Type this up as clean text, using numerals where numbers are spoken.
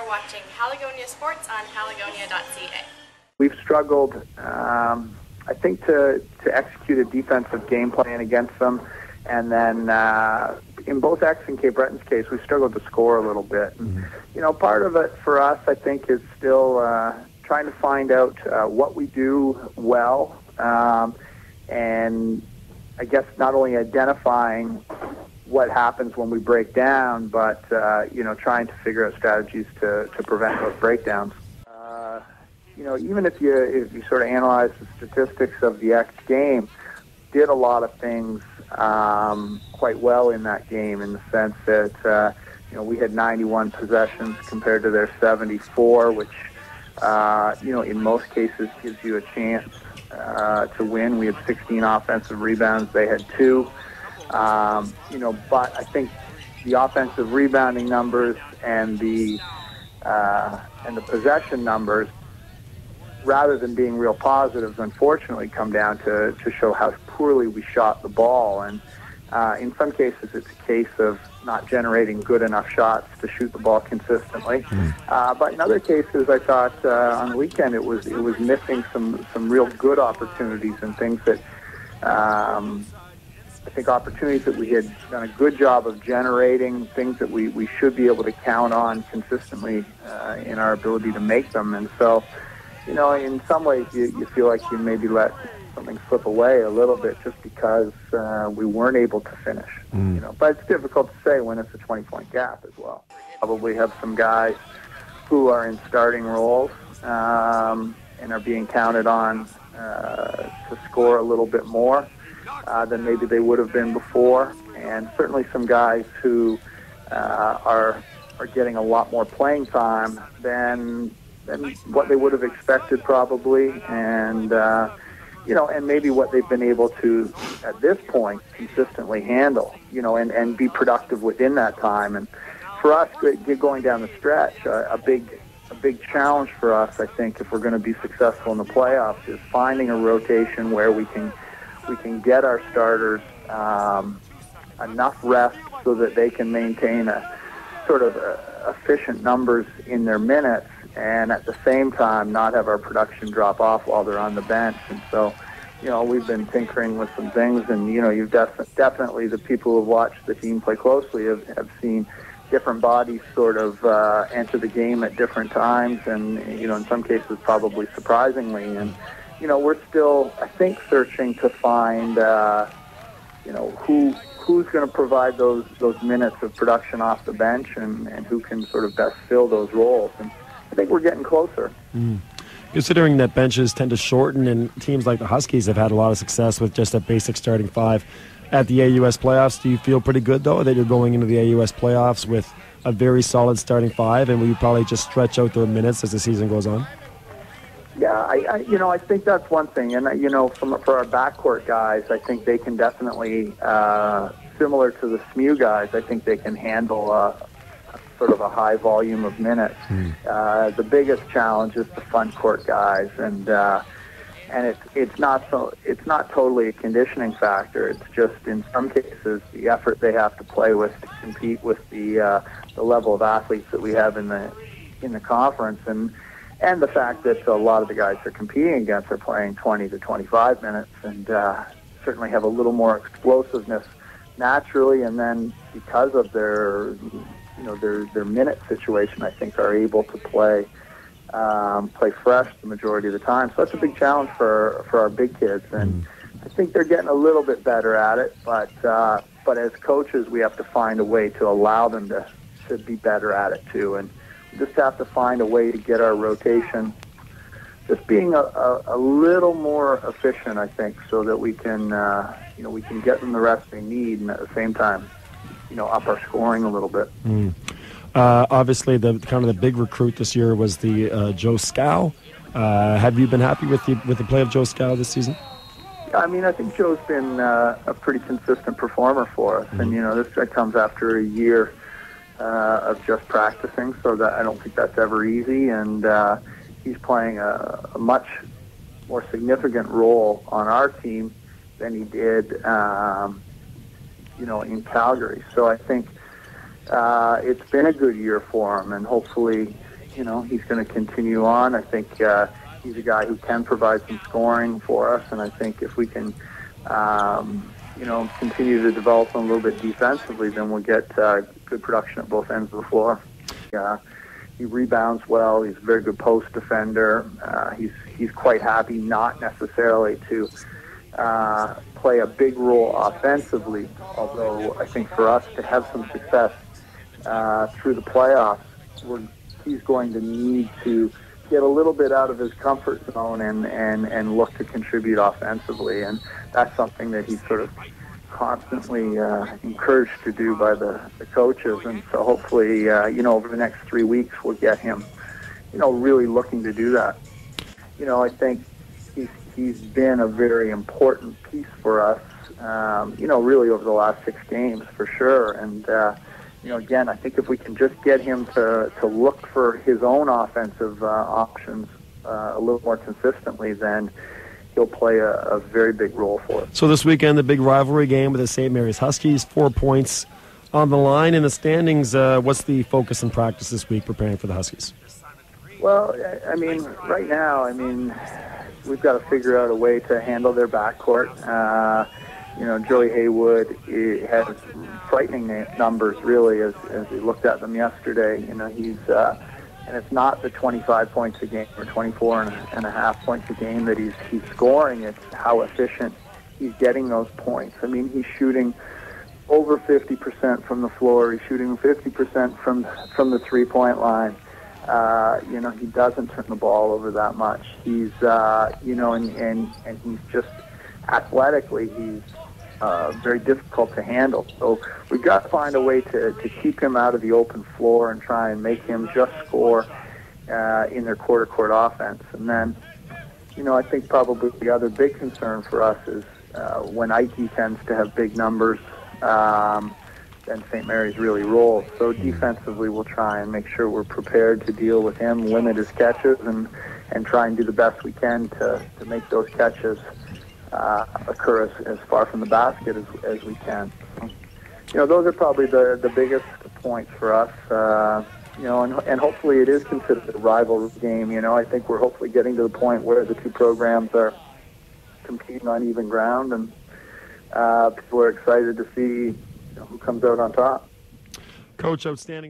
watching Haligonia Sports on haligonia.ca. We've struggled, I think, to execute a defensive game plan against them. And then in both X and Cape Breton's case, we struggled to score a little bit. And, you know, part of it for us, I think, is still trying to find out what we do well. And I guess not only identifying what happens when we break down, but, you know, trying to figure out strategies to prevent those breakdowns. You know, even if you sort of analyze the statistics of the X game, did a lot of things quite well in that game, in the sense that, you know, we had 91 possessions compared to their 74, which, you know, in most cases gives you a chance to win. We had 16 offensive rebounds. They had 2. You know, but I think the offensive rebounding numbers and the possession numbers, rather than being real positives, unfortunately come down to show how poorly we shot the ball. And in some cases, it's a case of not generating good enough shots to shoot the ball consistently. But in other cases, I thought on the weekend it was missing some real good opportunities and things that I think opportunities that we had done a good job of generating, things that we should be able to count on consistently in our ability to make them. And so, you know, in some ways you feel like you maybe let something slip away a little bit just because we weren't able to finish. You know, but it's difficult to say when it's a 20-point gap as well. Probably have some guys who are in starting roles and are being counted on to score a little bit more than maybe they would have been before, and certainly some guys who are getting a lot more playing time than what they would have expected probably, and you know, and maybe what they've been able to at this point consistently handle, you know, and be productive within that time. And for us, going down the stretch, a big challenge for us, I think, if we're going to be successful in the playoffs, is finding a rotation where we can get our starters enough rest so that they can maintain a sort of efficient numbers in their minutes, and at the same time not have our production drop off while they're on the bench. And so, you know, we've been tinkering with some things, and, you know, you've definitely, the people who have watched the team play closely have seen different bodies sort of enter the game at different times, and, you know, in some cases probably surprisingly. And, you know, we're still, I think, searching to find, you know, who's going to provide those minutes of production off the bench, and who can sort of best fill those roles. And I think we're getting closer. Considering that benches tend to shorten, and teams like the Huskies have had a lot of success with just a basic starting 5 at the AUS playoffs, do you feel pretty good, though, that you're going into the AUS playoffs with a very solid starting 5, and will you probably just stretch out their minutes as the season goes on? Yeah, you know, I think that's one thing. And, you know, for our backcourt guys, I think they can definitely, similar to the SMU guys, I think they can handle sort of a high volume of minutes. The biggest challenge is the front court guys, and it's not totally a conditioning factor. It's just, in some cases, the effort they have to play with to compete with the level of athletes that we have in the conference, and the fact that a lot of the guys they're competing against are playing 20 to 25 minutes, and certainly have a little more explosiveness naturally, and then because of their minute situation, I think are able to play fresh the majority of the time. So that's a big challenge for our big kids, and I think they're getting a little bit better at it. But as coaches, we have to find a way to allow them to be better at it too, and we just have to find a way to get our rotation just being a little more efficient, I think, so that we can we can get them the rest they need, and at the same time, you know, up our scoring a little bit. Obviously, the kind of the big recruit this year was the Joe Scow. Have you been happy with the play of Joe Scow this season? I mean, I think Joe's been a pretty consistent performer for us, and, you know, this comes after a year of just practicing, so that I don't think that's ever easy, and he's playing a much more significant role on our team than he did, in Calgary. So I think it's been a good year for him, and hopefully, he's going to continue on. I think he's a guy who can provide some scoring for us, and I think if we can, continue to develop him a little bit defensively, then we'll get good production at both ends of the floor. He rebounds well. He's a very good post defender. He's quite happy not necessarily to play a big role offensively, although I think for us to have some success through the playoffs, he's going to need to get a little bit out of his comfort zone and look to contribute offensively, and that's something that he's sort of constantly encouraged to do by the coaches. And so hopefully, over the next 3 weeks, we'll get him, really looking to do that. I think he's been a very important piece for us, really over the last 6 games for sure. And, again, I think if we can just get him to look for his own offensive options a little more consistently, then he'll play a very big role for us. So this weekend, the big rivalry game with the St. Mary's Huskies, 4 points on the line in the standings. What's the focus in practice this week preparing for the Huskies? Well, right now, we've got to figure out a way to handle their backcourt. Joey Haywood has frightening numbers, really, as we looked at them yesterday. He's and it's not the 25 points a game or 24 and a half points a game that he's scoring. It's how efficient he's getting those points. He's shooting over 50% from the floor. He's shooting 50% from the three-point line. He doesn't turn the ball over that much. He's, and he's just athletically, he's very difficult to handle. So we've got to find a way to keep him out of the open floor and try and make him just score in their quarter-court offense. And then, I think probably the other big concern for us is when Ike tends to have big numbers, then St. Mary's really rolls. So defensively, we'll try and make sure we're prepared to deal with him, limit his catches, and try and do the best we can to make those catches occur as far from the basket as we can. So, those are probably the biggest points for us. And hopefully it is considered a rivalry game. I think we're hopefully getting to the point where the two programs are competing on even ground, and people are excited to see who comes out on top. Coach, outstanding.